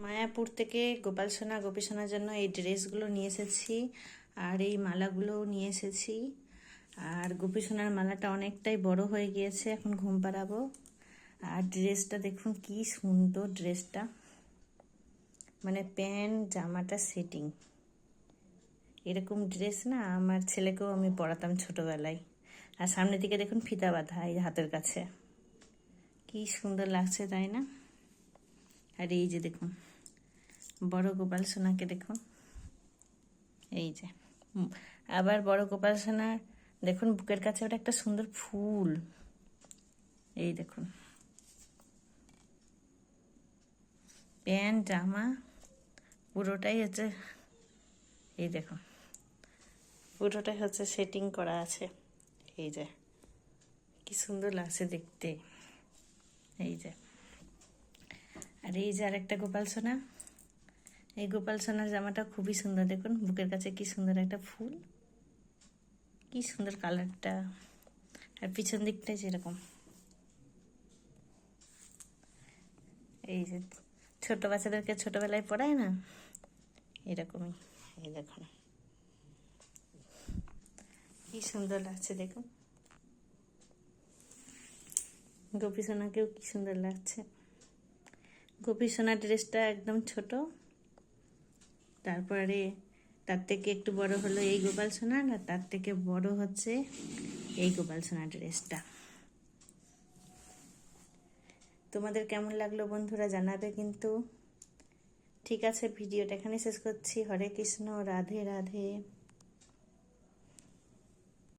মায়াপুর থেকে গোপাল সোনা গোপী সোনার জন্য এই ড্রেসগুলো নিয়ে এসেছি, আর এই মালাগুলোও নিয়ে এসেছি। আর গোপী সোনার মালাটা অনেকটাই বড় হয়ে গিয়েছে, এখন ঘুম পাড়াবো। আর ড্রেসটা দেখুন কি সুন্দর ড্রেসটা, মানে প্যান্ট জামাটা সেটিং। এরকম ড্রেস না আমার ছেলেকেও আমি পরাতাম ছোটবেলায়। আর সামনের দিকে দেখুন ফিতা বাঁধা এই হাতের কাছে, কি সুন্দর লাগছে তাই না? আর এই যে দেখুন বড় গোপাল সোনাকে দেখুন, এই যে আবার বড় গোপাল সোনার দেখুন বুকের কাছে ওটা একটা সুন্দর ফুল, এই দেখুন প্যান্ট জামা পুরোটাই হচ্ছে, এই দেখুন পুরোটাই হচ্ছে সেটিং করা আছে। এই যে কি সুন্দর লাগছে দেখতে, এই যে। আর এই যে আরেকটা গোপাল সোনা, এই গোপাল সোনার জামাটা খুবই সুন্দর, দেখুন বুকের কাছে কি সুন্দর একটা ফুল, কি সুন্দর কালারটা। আর পিছন দিকটাই যেরকম, এই যে ছোট বাচ্চাদেরকে ছোটবেলায় পড়ায় না, এরকমই। এই দেখুন কি সুন্দর লাগছে, দেখুন গোপী সোনাকেও কি সুন্দর লাগছে। গোপী সোনার ড্রেসটা একদম ছোট, তারপরে তার থেকে একটু বড় হলো এই গোপাল সোনার, আর তার থেকে বড় হচ্ছে এই গোপাল সোনার ড্রেসটা। তোমাদের কেমন লাগলো বন্ধুরা জানাবে কিন্তু। ঠিক আছে, ভিডিওটা এখানে শেষ করছি। হরে কৃষ্ণ, রাধে রাধে।